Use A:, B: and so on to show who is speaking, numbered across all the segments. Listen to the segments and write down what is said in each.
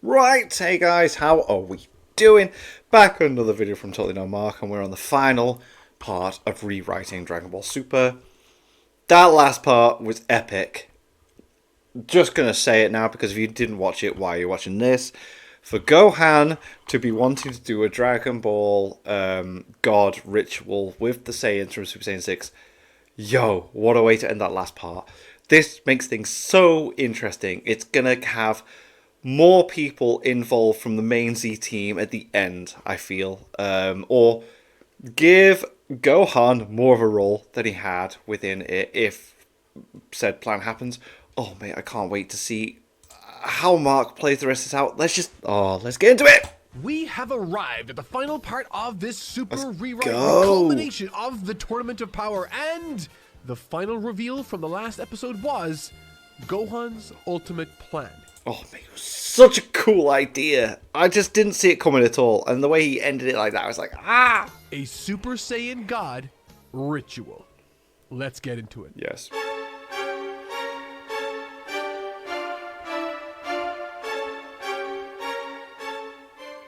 A: Right, hey guys, how are we doing? Back with another video from Totally No Mark, and we're on the final part of rewriting Dragon Ball Super. That last part was epic. Just gonna say it now, because if you didn't watch it, why are you watching this? For Gohan to be wanting to do a Dragon Ball God ritual with the Saiyans from Super Saiyan 6, yo, what a way to end that last part. This makes things so interesting. It's gonna have more people involved from the main Z team at the end, I feel. Or give Gohan more of a role than he had within it if said plan happens. Oh, mate, I can't wait to see how Mark plays the rest of this out. Let's get into it!
B: We have arrived at the final part of this super rewrite,
A: go.
B: the culmination of the Tournament of Power, and the final reveal from the last episode was Gohan's ultimate plan.
A: Oh, mate, it was such a cool idea. I just didn't see it coming at all. And the way he ended it like that, I was like, ah!
B: A Super Saiyan God ritual. Let's get into it.
A: Yes.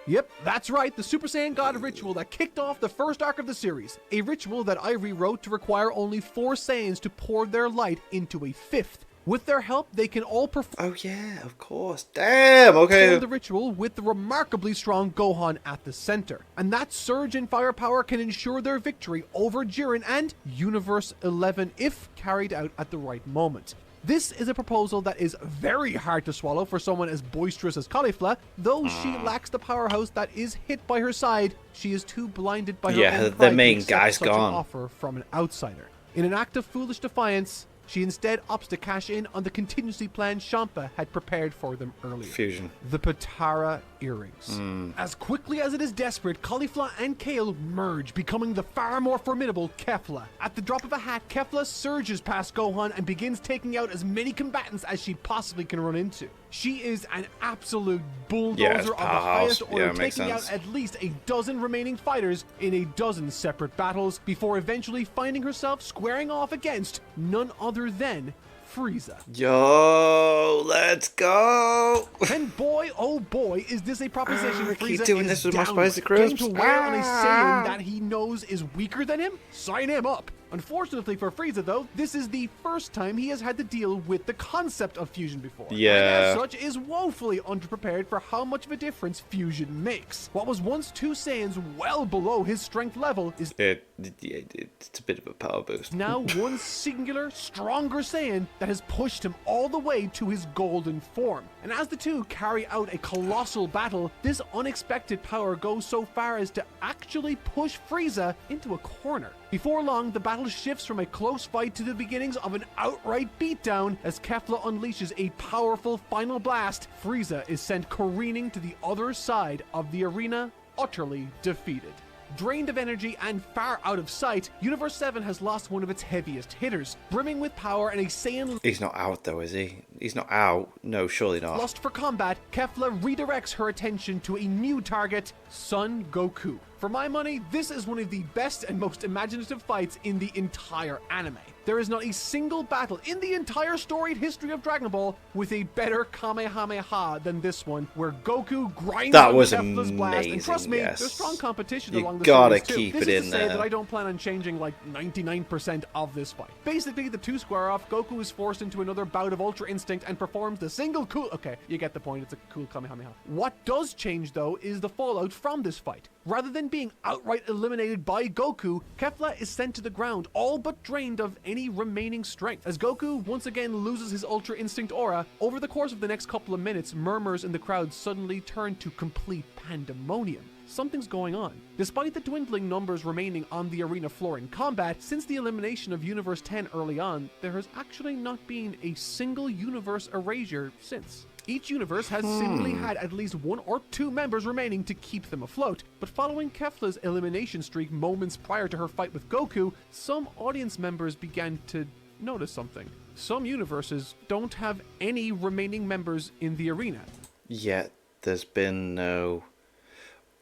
B: Yep, that's right, the Super Saiyan God ritual that kicked off the first arc of the series. A ritual that I rewrote to require only 4 Saiyans to pour their light into a 5th. With their help, they can all perform.
A: Oh yeah, of course. Damn, okay.
B: The ritual with the remarkably strong Gohan at the center. And that surge in firepower can ensure their victory over Jiren and Universe 11 if carried out at the right moment. This is a proposal that is very hard to swallow for someone as boisterous as Caulifla. Though she lacks the powerhouse that is hit by her side, she is too blinded by her own pride
A: the main
B: to accept
A: guy's
B: such
A: gone.
B: an offer from an outsider. In an act of foolish defiance, she instead opts to cash in on the contingency plan Champa had prepared for them earlier.
A: Fusion.
B: The Patara earrings. As quickly as it is desperate, Caulifla and Kale merge, becoming the far more formidable Kefla. At the drop of a hat, Kefla surges past Gohan and begins taking out as many combatants as she possibly can run into. She is an absolute bulldozer of the highest order, taking out at least a dozen remaining fighters in a dozen separate battles before eventually finding herself squaring off against none other than Frieza.
A: Yo, let's go!
B: And boy, oh boy, is this a proposition
A: I
B: Frieza
A: keep doing
B: is
A: this with my
B: down
A: spicy
B: with.
A: crisps.
B: Getting to wear on a Saiyan that he knows is weaker than him? Sign him up! Unfortunately for Frieza, though, this is the first time he has had to deal with the concept of fusion before.
A: Yeah.
B: And as such, is woefully underprepared for how much of a difference fusion makes. What was once 2 Saiyans well below his strength level is
A: It's a bit of a power boost.
B: now one singular, stronger Saiyan that has pushed him all the way to his golden form. And as the two carry out a colossal battle, this unexpected power goes so far as to actually push Frieza into a corner. Before long, the battle shifts from a close fight to the beginnings of an outright beatdown as Kefla unleashes a powerful final blast. Frieza is sent careening to the other side of the arena, utterly defeated. Drained of energy and far out of sight, Universe 7 has lost one of its heaviest hitters, brimming with power and a Saiyan
A: He's not out though, is he? He's not out. No, surely not.
B: lust for combat. Kefla redirects her attention to a new target, Son Goku. For my money, this is one of the best and most imaginative fights in the entire anime. There is not a single battle in the entire storied history of Dragon Ball with a better Kamehameha than this one, where Goku grinds
A: That
B: on
A: was
B: Kefla's blast. And trust me,
A: amazing,
B: there's strong competition
A: You
B: along the
A: gotta
B: series too.
A: keep
B: This
A: it
B: is
A: in
B: to say
A: there.
B: that I don't plan on changing like 99% of this fight. Basically, the two square off, Goku is forced into another bout of Ultra Instinct and performs the single cool... Okay, you get the point, it's a cool Kamehameha. What does change though is the fallout from this fight. Rather than being outright eliminated by Goku, Kefla is sent to the ground, all but drained of any remaining strength. As Goku once again loses his Ultra Instinct aura, over the course of the next couple of minutes, murmurs in the crowd suddenly turn to complete pandemonium. Something's going on. Despite the dwindling numbers remaining on the arena floor in combat, since the elimination of Universe 10 early on, there has actually not been a single universe erasure since. Each universe has seemingly had at least 1 or 2 members remaining to keep them afloat, but following Kefla's elimination streak moments prior to her fight with Goku, some audience members began to notice something. Some universes don't have any remaining members in the arena.
A: Yet there's been no...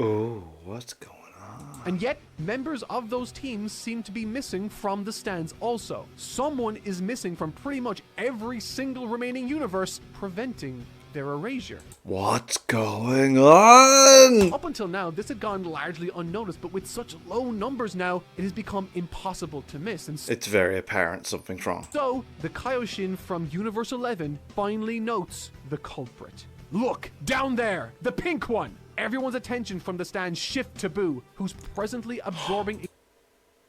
A: Ooh, what's going
B: And yet, members of those teams seem to be missing from the stands also. Someone is missing from pretty much every single remaining universe, preventing their erasure.
A: What's going on?
B: Up until now, this had gone largely unnoticed, but with such low numbers now, it has become impossible to miss. And
A: It's very apparent something's wrong.
B: so, the Kaioshin from Universe 11 finally notes the culprit. Look, down there, the pink one! Everyone's attention from the stand shift to Boo, who's presently absorbing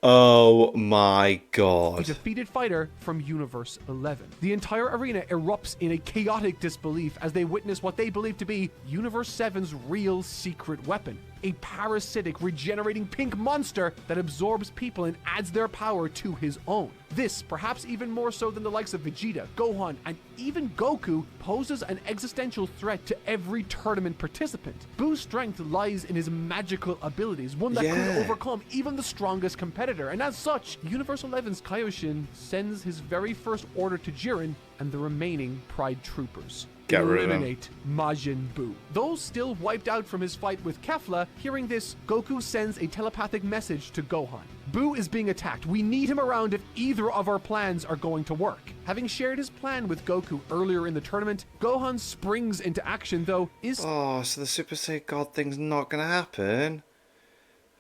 A: Oh my
B: a
A: god.
B: defeated fighter from Universe 11. The entire arena erupts in a chaotic disbelief as they witness what they believe to be Universe 7's real secret weapon. A parasitic, regenerating pink monster that absorbs people and adds their power to his own. This, perhaps even more so than the likes of Vegeta, Gohan, and even Goku, poses an existential threat to every tournament participant. Boo's strength lies in his magical abilities, one that could overcome even the strongest competitor, and as such, Universe 11's Kaioshin sends his very first order to Jiren and the remaining Pride Troopers.
A: Get rid of him.
B: Eliminate Majin Buu. Though still wiped out from his fight with Kefla, hearing this, Goku sends a telepathic message to Gohan. Buu is being attacked. We need him around if either of our plans are going to work. Having shared his plan with Goku earlier in the tournament, Gohan springs into action, though is
A: Oh, so the Super Saiyan God thing's not gonna happen?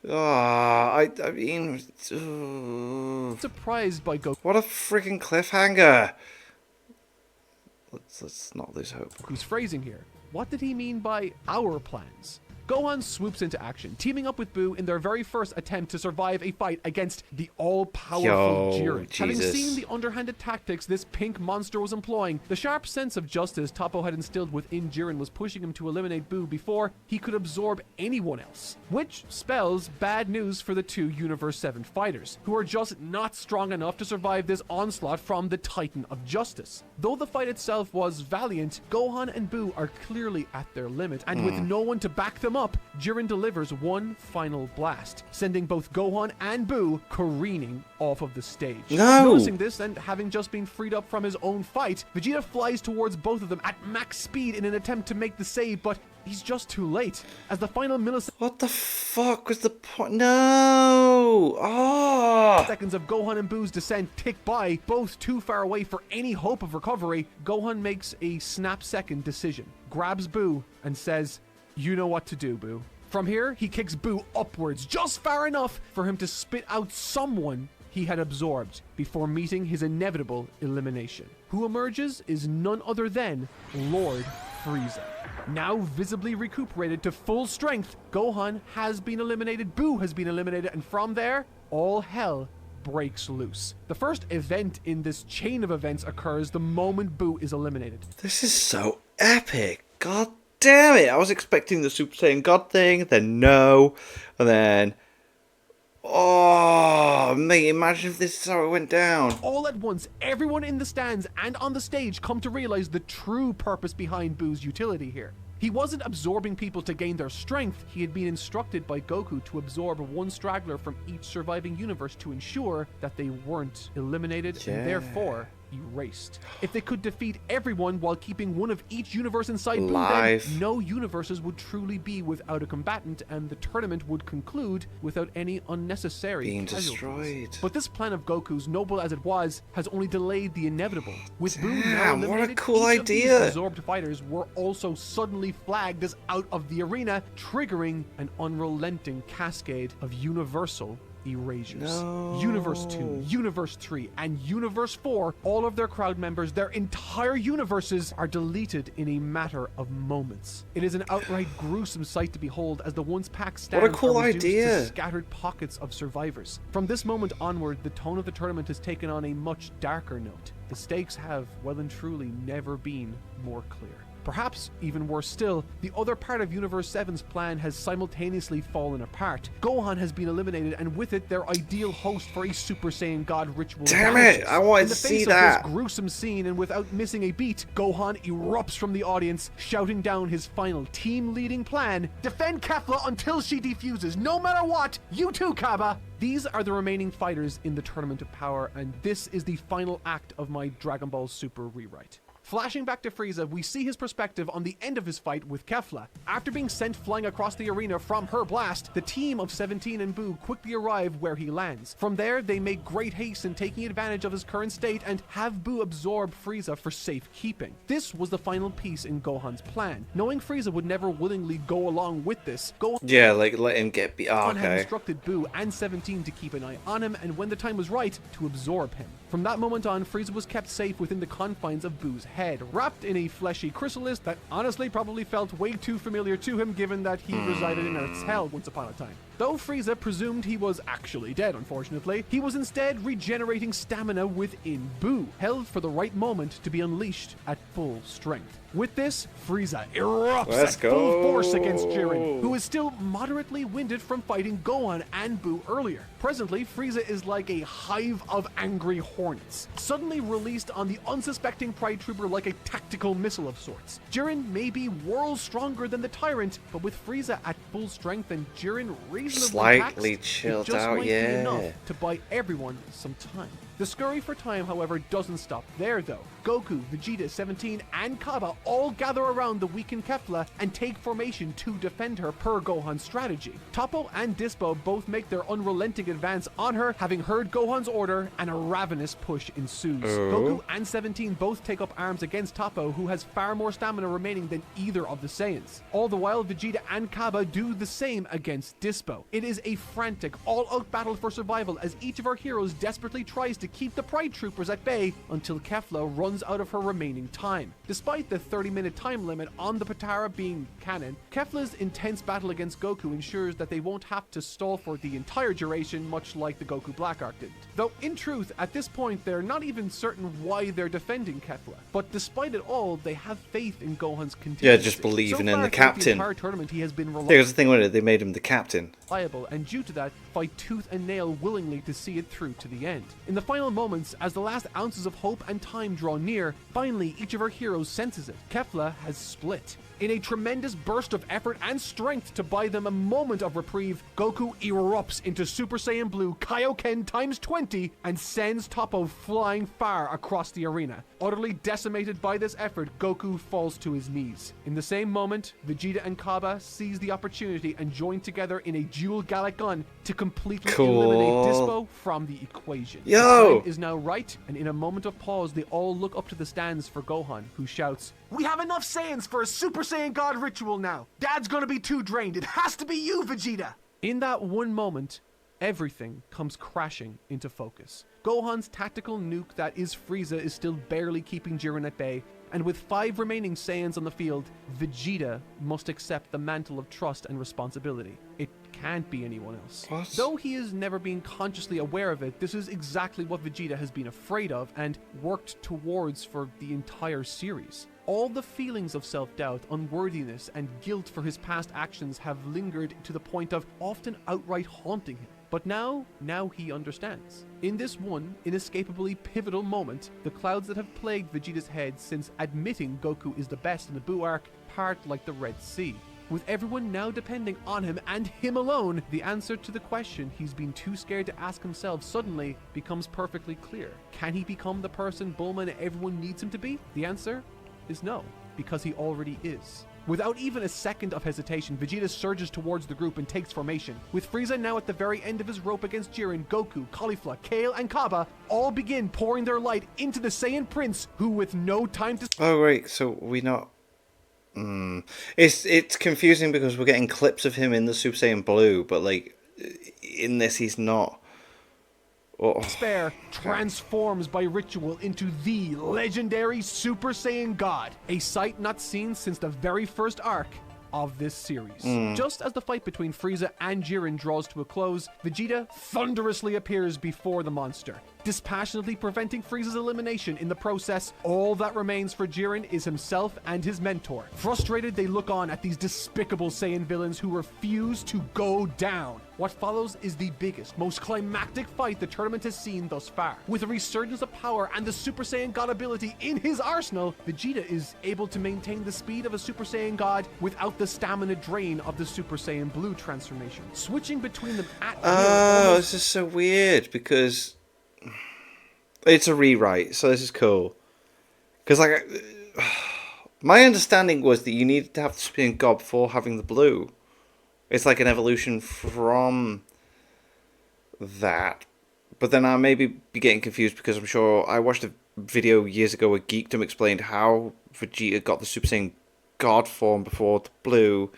A: Oh, I mean...
B: surprised by
A: What a freaking cliffhanger! Let's not lose hope.
B: Goku's phrasing here. What did he mean by our plans? Gohan swoops into action, teaming up with Buu in their very first attempt to survive a fight against the all-powerful Jiren. Having
A: Jesus.
B: seen the underhanded tactics this pink monster was employing, the sharp sense of justice Toppo had instilled within Jiren was pushing him to eliminate Buu before he could absorb anyone else. Which spells bad news for the two Universe 7 fighters, who are just not strong enough to survive this onslaught from the Titan of Justice. Though the fight itself was valiant, Gohan and Buu are clearly at their limit, and with no one to back them up, Jiren delivers one final blast, sending both Gohan and Buu careening off of the stage.
A: No!
B: Noticing this and having just been freed up from his own fight, Vegeta flies towards both of them at max speed in an attempt to make the save, but he's just too late. As the final milliseconds
A: What the fuck was the point? No! Oh!
B: of Gohan and Buu's descent tick by, both too far away for any hope of recovery, Gohan makes a snap-second decision, grabs Buu, and says, "You know what to do, Buu." From here, he kicks Buu upwards, just far enough for him to spit out someone he had absorbed before meeting his inevitable elimination. Who emerges is none other than Lord Frieza. Now visibly recuperated to full strength, Gohan has been eliminated, Buu has been eliminated, and from there, all hell breaks loose. The first event in this chain of events occurs the moment Buu is eliminated.
A: This is so epic. God damn it. I was expecting the Super Saiyan God thing, then no, and then... Oh, mate, imagine if this is how it went down.
B: All at once, everyone in the stands and on the stage come to realize the true purpose behind Buu's utility here. He wasn't absorbing people to gain their strength, he had been instructed by Goku to absorb one straggler from each surviving universe to ensure that they weren't eliminated and therefore erased. If they could defeat everyone while keeping one of each universe inside Buu, then no universes would truly be without a combatant and the tournament would conclude without any unnecessary
A: Being
B: casualties.
A: destroyed.
B: But this plan of Goku's, noble as it was, has only delayed the inevitable. With Buu now
A: Damn, what a
B: eliminated,
A: cool
B: each of these
A: idea.
B: absorbed fighters were also suddenly flagged as out of the arena, triggering an unrelenting cascade of universal erasures.
A: No.
B: Universe 2, Universe 3, and Universe 4, all of their crowd members, their entire universes are deleted in a matter of moments. It is an outright gruesome sight to behold as the once packed stands
A: What a cool
B: are reduced
A: idea.
B: to scattered pockets of survivors. From this moment onward, the tone of the tournament has taken on a much darker note. The stakes have, well and truly, never been more clear. Perhaps, even worse still, the other part of Universe 7's plan has simultaneously fallen apart. Gohan has been eliminated, and with it, their ideal host for a Super Saiyan God ritual
A: Damn it!
B: vanishes.
A: I wanted
B: In the
A: to see
B: face of
A: that.
B: this gruesome scene, and without missing a beat, Gohan erupts from the audience, shouting down his final team-leading plan: defend Kefla until she defuses, no matter what! You too, Kaba! These are the remaining fighters in the Tournament of Power, and this is the final act of my Dragon Ball Super rewrite. Flashing back to Frieza, we see his perspective on the end of his fight with Kefla. After being sent flying across the arena from her blast, the team of 17 and Boo quickly arrive where he lands. From there, they make great haste in taking advantage of his current state and have Boo absorb Frieza for safekeeping. This was the final piece in Gohan's plan. Knowing Frieza would never willingly go along with this, Gohan
A: let him get beat. Oh,
B: had
A: okay.
B: instructed Boo and 17 to keep an eye on him, and when the time was right, to absorb him. From that moment on, Frieza was kept safe within the confines of Boo's head, wrapped in a fleshy chrysalis that honestly probably felt way too familiar to him given that he resided in Earth's hell once upon a time. Though Frieza presumed he was actually dead, unfortunately, he was instead regenerating stamina within Boo, held for the right moment to be unleashed at full strength. With this, Frieza erupts at full force against Jiren, who is still moderately winded from fighting Gohan and Boo earlier. Presently, Frieza is like a hive of angry hornets, suddenly released on the unsuspecting Pride Trooper like a tactical missile of sorts. Jiren may be worlds stronger than the Tyrant, but with Frieza at full strength and Jiren reasonably
A: slightly
B: taxed,
A: chilled
B: it just
A: out,
B: might
A: yeah.
B: be enough to buy everyone some time. The scurry for time, however, doesn't stop there, though. Goku, Vegeta, 17, and Kaba all gather around the weakened Kefla and take formation to defend her per Gohan's strategy. Toppo and Dispo both make their unrelenting advance on her, having heard Gohan's order, and a ravenous push ensues. Goku and 17 both take up arms against Toppo, who has far more stamina remaining than either of the Saiyans. All the while, Vegeta and Kaba do the same against Dispo. It is a frantic, all-out battle for survival as each of our heroes desperately tries to keep the Pride Troopers at bay until Kefla runs out of her remaining time. Despite the 30-minute time limit on the Potara being canon, Kefla's intense battle against Goku ensures that they won't have to stall for the entire duration, much like the Goku Black Arc did. Though, in truth, at this point, they're not even certain why they're defending Kefla. But despite it all, they have faith in Gohan's contingency.
A: Yeah, just believing in the captain.
B: The entire tournament, he has been
A: Here's the thing with it, they made him the captain.
B: reliable, and due to that, fight tooth and nail willingly to see it through to the end. In the final moments, as the last ounces of hope and time draw near, finally each of our heroes senses it. Kefla has split. In a tremendous burst of effort and strength to buy them a moment of reprieve, Goku erupts into Super Saiyan Blue Kaioken times 20 and sends Toppo flying far across the arena. Utterly decimated by this effort, Goku falls to his knees. In the same moment, Vegeta and Kaba seize the opportunity and join together in a dual Gallic gun to completely eliminate Dispo from the equation. The time is now right, and in a moment of pause, they all look up to the stands for Gohan, who shouts, "We have enough Saiyans for a Super Saiyan God ritual now. Dad's gonna be too drained. It has to be you, Vegeta." In that one moment, everything comes crashing into focus. Gohan's tactical nuke that is Frieza is still barely keeping Jiren at bay, and with 5 remaining Saiyans on the field, Vegeta must accept the mantle of trust and responsibility. It can't be anyone else.
A: What?
B: Though he has never been consciously aware of it, this is exactly what Vegeta has been afraid of and worked towards for the entire series. All the feelings of self-doubt, unworthiness, and guilt for his past actions have lingered to the point of often outright haunting him. But now he understands. In this one inescapably pivotal moment, the clouds that have plagued Vegeta's head since admitting Goku is the best in the Buu arc part like the Red Sea. With everyone now depending on him and him alone, the answer to the question he's been too scared to ask himself suddenly becomes perfectly clear. Can he become the person Bulma and everyone needs him to be? The answer is no, because he already is. Without even a second of hesitation, Vegeta surges towards the group and takes formation. With Frieza now at the very end of his rope against Jiren, Goku, Caulifla, Kale, and Kaba all begin pouring their light into the Saiyan Prince, who with no time to...
A: Oh, right, so we not... It's confusing because we're getting clips of him in the Super Saiyan Blue, but, like, in this he's not...
B: Despair transforms by ritual into the legendary Super Saiyan God, a sight not seen since the very first arc of this series. Just as the fight between Frieza and Jiren draws to a close, Vegeta thunderously appears before the monster, dispassionately preventing Frieza's elimination. In the process, all that remains for Jiren is himself and his mentor. Frustrated, they look on at these despicable Saiyan villains who refuse to go down. What follows is the biggest, most climactic fight the tournament has seen thus far. With a resurgence of power and the Super Saiyan God ability in his arsenal, Vegeta is able to maintain the speed of a Super Saiyan God without the stamina drain of the Super Saiyan Blue transformation. Switching between them at will.
A: This is so weird because it's a rewrite, so this is cool. Because, like, My understanding was that you needed to have the Super Saiyan God before having the blue. It's like an evolution from that. But then I may be getting confused because I'm sure I watched a video years ago where Geekdom explained how Vegeta got the Super Saiyan God form before the blue.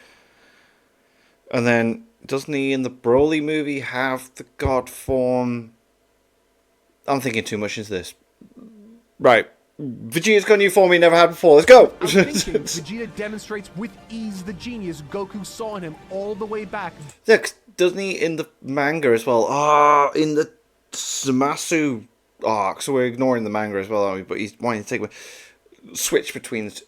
A: And then, doesn't he in the Broly movie have the God form? I'm thinking too much into this. Right. Vegeta's got a new form he never had before. Let's go!
B: I'm thinking Vegeta demonstrates with ease the genius Goku saw in him all the way back.
A: Look, doesn't he in the manga as well? In the Zamasu arc. So we're ignoring the manga as well, aren't we? But he's wanting to take a switch between the...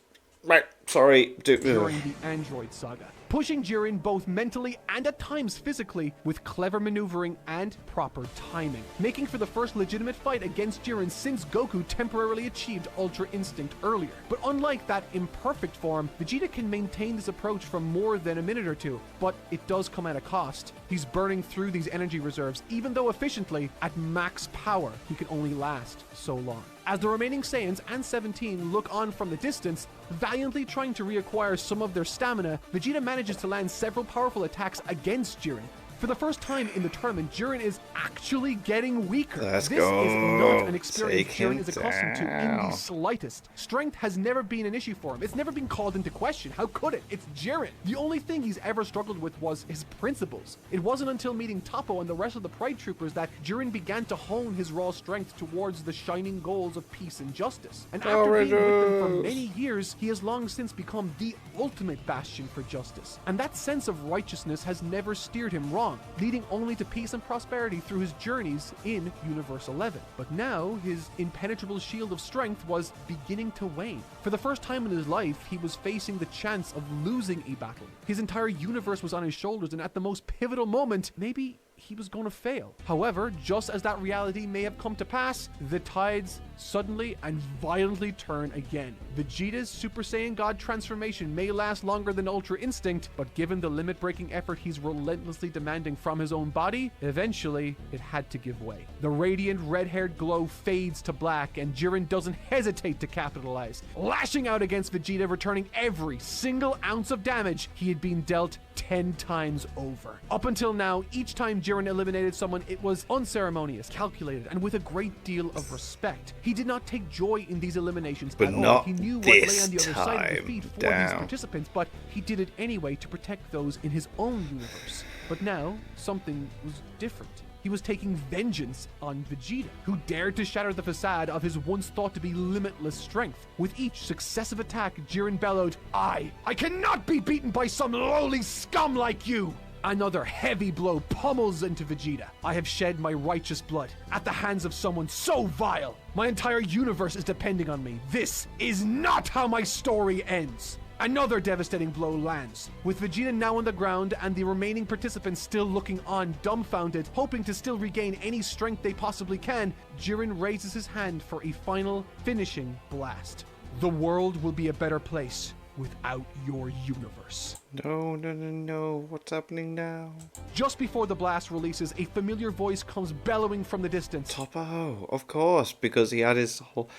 A: Right, sorry.
B: During the Android Saga, pushing Jiren both mentally and at times physically with clever maneuvering and proper timing, making for the first legitimate fight against Jiren since Goku temporarily achieved Ultra Instinct earlier. But unlike that imperfect form, Vegeta can maintain this approach for more than a minute or two, but it does come at a cost. He's burning through these energy reserves, even though efficiently, at max power, he can only last so long. As the remaining Saiyans and 17 look on from the distance, valiantly trying to reacquire some of their stamina, Vegeta manages to land several powerful attacks against Jiren. For the first time in the tournament, Jiren is actually getting weaker.
A: Let's
B: this
A: go.
B: is not an experience
A: Take
B: Jiren
A: him
B: is accustomed to in
A: down.
B: the slightest. Strength has never been an issue for him. It's never been called into question. How could it? It's Jiren. The only thing he's ever struggled with was his principles. It wasn't until meeting Toppo and the rest of the Pride Troopers that Jiren began to hone his raw strength towards the shining goals of peace and justice. And after being with them for many years, he has long since become the ultimate bastion for justice. And that sense of righteousness has never steered him wrong, leading only to peace and prosperity through his journeys in Universe 11. But now, his impenetrable shield of strength was beginning to wane. For the first time in his life, he was facing the chance of losing a battle. His entire universe was on his shoulders, and at the most pivotal moment, maybe he was going to fail. However, just as that reality may have come to pass, the tides suddenly and violently turn again. Vegeta's Super Saiyan God transformation may last longer than Ultra Instinct, but given the limit-breaking effort he's relentlessly demanding from his own body, eventually it had to give way. The radiant red-haired glow fades to black, and Jiren doesn't hesitate to capitalize, lashing out against Vegeta, returning every single ounce of damage he had been dealt 10 times over. Up until now, each time Jiren eliminated someone, it was unceremonious, calculated, and with a great deal of respect. He did not take joy in these eliminations
A: But
B: at
A: not
B: all. He knew what lay
A: this
B: on the other side of the feed for these
A: time.
B: participants, but he did it anyway to protect those in his own universe. But now, something was different. He was taking vengeance on Vegeta, who dared to shatter the facade of his once thought to be limitless strength. With each successive attack, Jiren bellowed, I cannot be beaten by some lowly scum like you! Another heavy blow pummels into Vegeta. I have shed my righteous blood at the hands of someone so vile. My entire universe is depending on me. This is not how my story ends. Another devastating blow lands, with Vegeta now on the ground and the remaining participants still looking on dumbfounded, hoping to still regain any strength they possibly can. Jiren raises his hand for a final, finishing blast. The world will be a better place without your universe.
A: No. What's happening now?
B: Just before the blast releases, a familiar voice comes bellowing from the distance.
A: Toppo, of course, because he had his whole...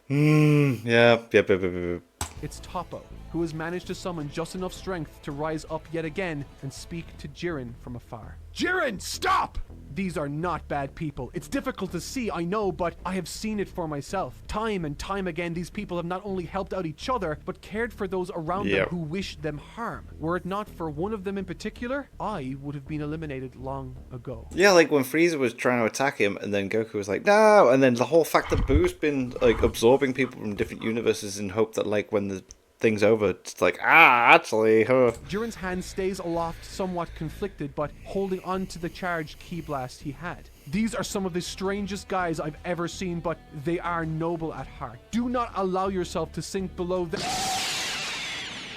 A: Yep.
B: It's Toppo, who has managed to summon just enough strength to rise up yet again and speak to Jiren from afar. Jiren, stop! These are not bad people. It's difficult to see, I know, but I have seen it for myself. Time and time again, these people have not only helped out each other, but cared for those around them who wished them harm. Were it not for one of them in particular, I would have been eliminated long ago.
A: Yeah, like when Frieza was trying to attack him, and then Goku was like, no! And then the whole fact that Boo's been, like, absorbing people from different universes in hope that, like, when the thing's over, it's like, actually,
B: Jiren's hand stays aloft, somewhat conflicted, but holding on to the charged ki blast he had. These are some of the strangest guys I've ever seen, but they are noble at heart. Do not allow yourself to sink below the...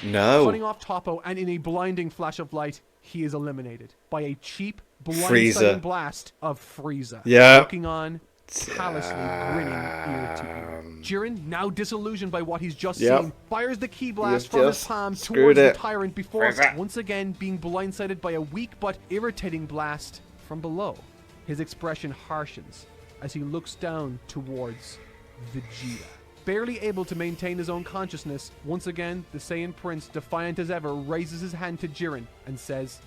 A: No.
B: Cutting off Toppo, and in a blinding flash of light, he is eliminated by a cheap,
A: Frieza.
B: blindsiding blast of Frieza.
A: Yeah.
B: Looking on, callously grinning ear to ear. Jiren, now disillusioned by what he's just seen, fires the ki blast from his palm towards the tyrant before once again being blindsided by a weak but irritating blast from below. His expression harshens as he looks down towards Vegeta. Barely able to maintain his own consciousness, once again, the Saiyan Prince, defiant as ever, raises his hand to Jiren and says,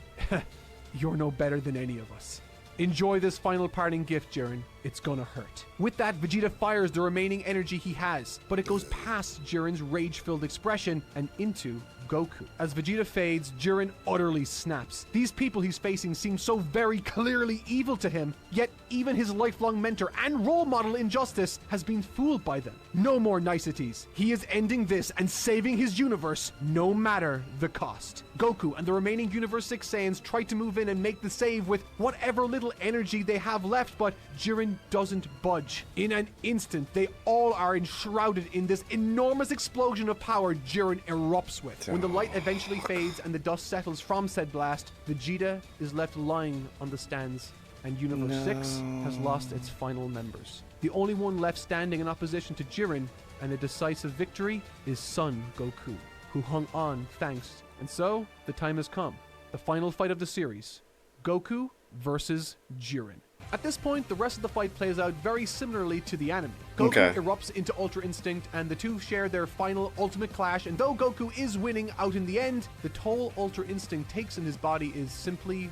B: "You're no better than any of us. Enjoy this final parting gift, Jiren. It's gonna hurt." With that, Vegeta fires the remaining energy he has, but it goes past Jiren's rage-filled expression and into Goku. As Vegeta fades, Jiren utterly snaps. These people he's facing seem so very clearly evil to him, yet even his lifelong mentor and role model Injustice has been fooled by them. No more niceties. He is ending this and saving his universe, no matter the cost. Goku and the remaining Universe 6 Saiyans try to move in and make the save with whatever little energy they have left, but Jiren doesn't budge. In an instant, they all are enshrouded in this enormous explosion of power Jiren erupts with. When the light eventually fades and the dust settles from said blast, Vegeta is left lying on the stands, and Universe 6 has lost its final members. The only one left standing in opposition to Jiren and a decisive victory is Son Goku, who hung on thanks. And so, the time has come. The final fight of the series. Goku versus Jiren. At this point, the rest of the fight plays out very similarly to the anime. Goku erupts into Ultra Instinct, and the two share their final ultimate clash, and though Goku is winning out in the end, the toll Ultra Instinct takes in his body is simply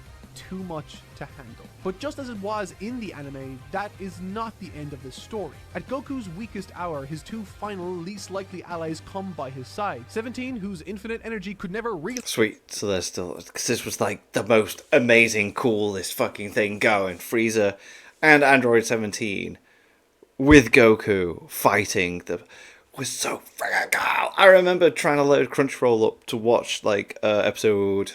B: too much to handle. But just as it was in the anime, that is not the end of the story. At Goku's weakest hour, his two final, least likely allies come by his side. 17, whose infinite energy could never really...
A: Sweet, so there's still... Because this was like the most amazing, coolest fucking thing going. Frieza and Android 17 with Goku fighting the... was so freaking cool. I remember trying to load Crunchyroll up to watch like episode...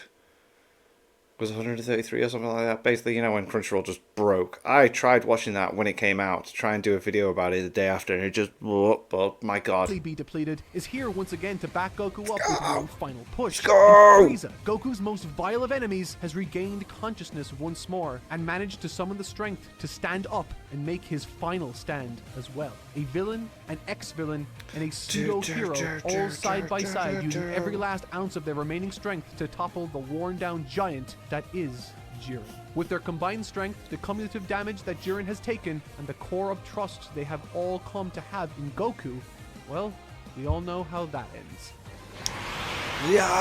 A: was 133 or something like that. Basically, you know, when Crunchyroll just broke. I tried watching that when it came out to try and do a video about it the day after, and it just, oh my god.
B: Be depleted, is here once again to back Goku up with one final push.
A: Let's go!
B: Frieza, Goku's most vile of enemies, has regained consciousness once more and managed to summon the strength to stand up and make his final stand as well. A villain, an ex-villain, and a pseudo-hero all side by side, using every last ounce of their remaining strength to topple the worn-down giant that is Jiren. With their combined strength, the cumulative damage that Jiren has taken, and the core of trust they have all come to have in Goku, well, we all know how that ends.
A: Yeah!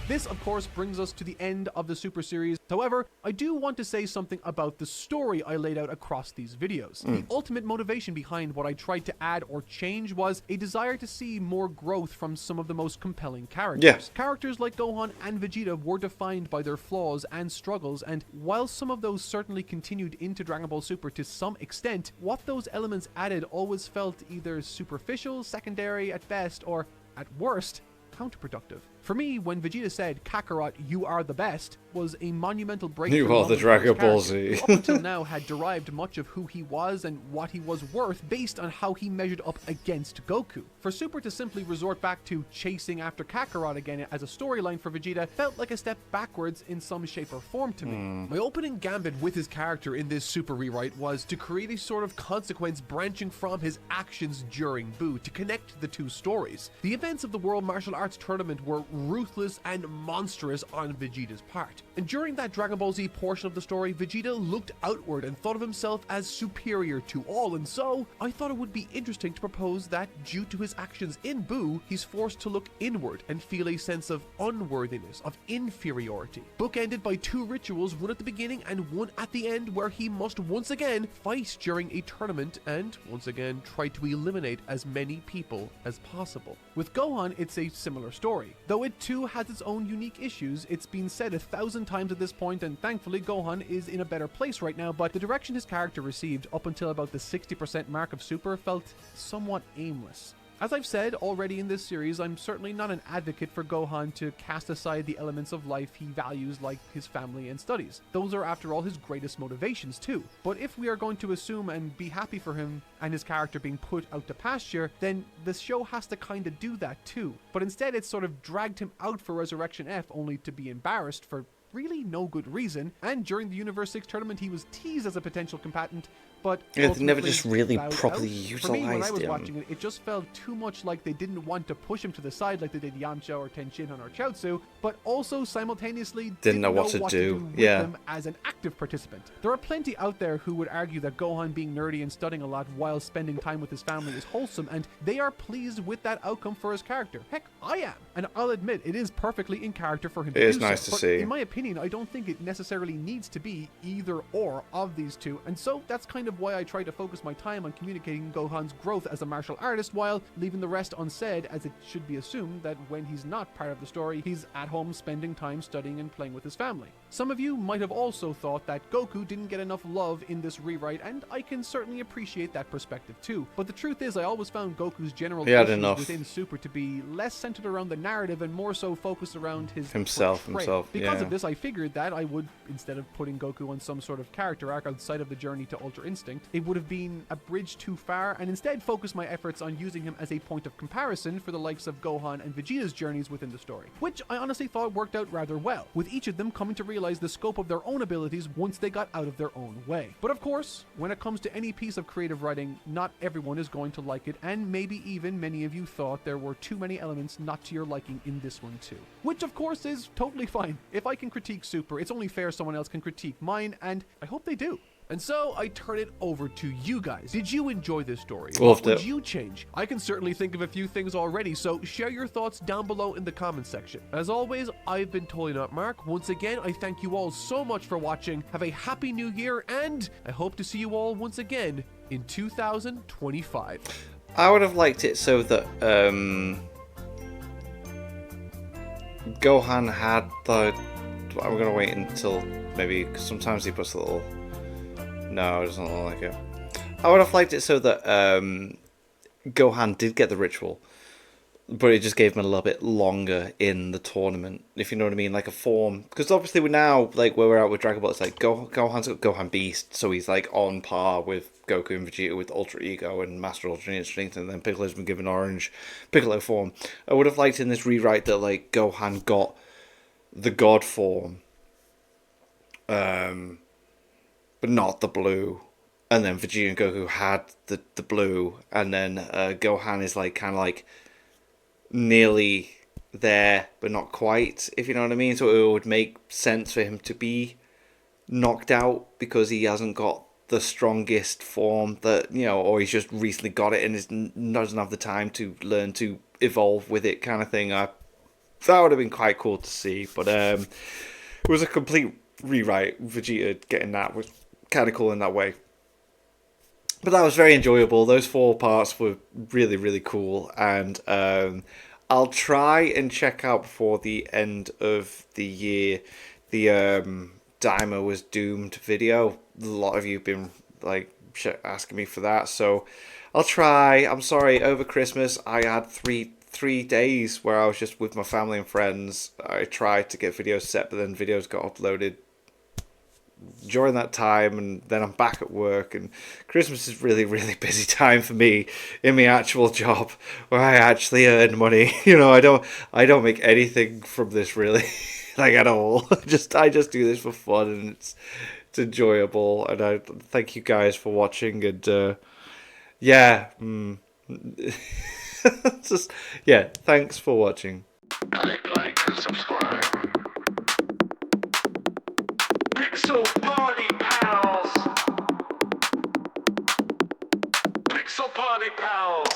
B: This, of course, brings us to the end of the Super Series. However, I do want to say something about the story I laid out across these videos. The ultimate motivation behind what I tried to add or change was a desire to see more growth from some of the most compelling characters.
A: Yeah.
B: Characters like Gohan and Vegeta were defined by their flaws and struggles, and while some of those certainly continued into Dragon Ball Super to some extent, what those elements added always felt either superficial, secondary at best, or, at worst, counterproductive. For me, when Vegeta said, "Kakarot, you are the best," was a monumental breakthrough.
A: You are the Dragon Ball Z.
B: Who up until now had derived much of who he was and what he was worth based on how he measured up against Goku. For Super to simply resort back to chasing after Kakarot again as a storyline for Vegeta felt like a step backwards in some shape or form to me. My opening gambit with his character in this Super rewrite was to create a sort of consequence branching from his actions during Buu to connect the two stories. The events of the World Martial Arts Tournament were ruthless and monstrous on Vegeta's part. And during that Dragon Ball Z portion of the story, Vegeta looked outward and thought of himself as superior to all, and so I thought it would be interesting to propose that due to his actions in Buu, he's forced to look inward and feel a sense of unworthiness, of inferiority. Bookended by two rituals, one at the beginning and one at the end, where he must once again fight during a tournament and once again try to eliminate as many people as possible. With Gohan, it's a similar story. Though it too has its own unique issues, it's been said 1,000 times at this point, and thankfully Gohan is in a better place right now, but the direction his character received up until about the 60% mark of Super felt somewhat aimless. As I've said already in this series, I'm certainly not an advocate for Gohan to cast aside the elements of life he values like his family and studies. Those are after all his greatest motivations too. But if we are going to assume and be happy for him and his character being put out to pasture, then the show has to kinda do that too. But instead it's sort of dragged him out for Resurrection F only to be embarrassed for really no good reason, and during the Universe 6 tournament he was teased as a potential combatant, but
A: Yeah, they never
B: ultimately
A: just really
B: bowed
A: properly
B: out. For me, when I
A: utilised
B: was
A: him.
B: watching it, it just felt too much like they didn't want to push him to the side like they did Yamcha or Tenshinhan or Chaozu, but also simultaneously didn't know what to do with
A: Yeah.
B: them as an active participant. There are plenty out there who would argue that Gohan being nerdy and studying a lot while spending time with his family is wholesome, and they are pleased with that outcome for his character. Heck, I am. And I'll admit, it is perfectly in character for him to do so.
A: It is nice to
B: But
A: see.
B: in my opinion, I don't think it necessarily needs to be either or of these two, and so that's kind of why I try to focus my time on communicating Gohan's growth as a martial artist while leaving the rest unsaid, as it should be assumed that when he's not part of the story, he's at home spending time studying and playing with his family. Some of you might have also thought that Goku didn't get enough love in this rewrite, and I can certainly appreciate that perspective too. But the truth is, I always found Goku's general issues within Super to be less centered around the narrative and more so focused around his
A: himself.
B: Because of this, I figured that I would, instead of putting Goku on some sort of character arc outside of the journey to Ultra Instinct, it would have been a bridge too far, and instead focus my efforts on using him as a point of comparison for the likes of Gohan and Vegeta's journeys within the story, which I honestly thought worked out rather well, with each of them coming to realize the scope of their own abilities once they got out of their own way. But of course, when it comes to any piece of creative writing, not everyone is going to like it, and maybe even many of you thought there were too many elements not to your liking in this one too. Which of course is totally fine. If I can critique Super, it's only fair someone else can critique mine, and I hope they do. And so I turn it over to you guys. Did you enjoy this story? What would you change? I can certainly think of a few things already, so share your thoughts down below in the comments section. As always, I've been Totally Not Mark. Once again, I thank you all so much for watching. Have a happy new year, and I hope to see you all once again in 2025.
A: I would have liked it so that Gohan had the... I'm going to wait until maybe... Cause sometimes he puts a little... No, it doesn't look like it. I would have liked it so that Gohan did get the ritual, but it just gave him a little bit longer in the tournament, if you know what I mean, like a form. Because obviously we're now, like, where we're at with Dragon Ball, it's like Gohan's got Gohan Beast, so he's like on par with Goku and Vegeta with Ultra Ego and Master Ultra Instinct, and then Piccolo's been given Orange Piccolo form. I would have liked in this rewrite that, like, Gohan got the God form, but not the blue, and then Vegeta and Goku had the blue, and then Gohan is like kind of like nearly there but not quite, if you know what I mean. So it would make sense for him to be knocked out because he hasn't got the strongest form, that, you know, or he's just recently got it and doesn't have the time to learn to evolve with it, kind of thing. That would have been quite cool to see, but it was a complete rewrite. Vegeta getting that was kind of cool in that way, but that was very enjoyable. Those 4 parts were really, really cool, and I'll try and check out before the end of the year the Daima was doomed video. A lot of you have been like asking me for that, so I'll try. I'm sorry, over Christmas I had three days where I was just with my family and friends. I tried to get videos set, but then videos got uploaded during that time, and then I'm back at work, and Christmas is really, really busy time for me in my actual job where I actually earn money. You know, I don't make anything from this really, like, at all. I just do this for fun, and it's enjoyable, and I thank you guys for watching, and thanks for watching.
C: Like and subscribe. Pixel Party Pals! Pixel Party Pals!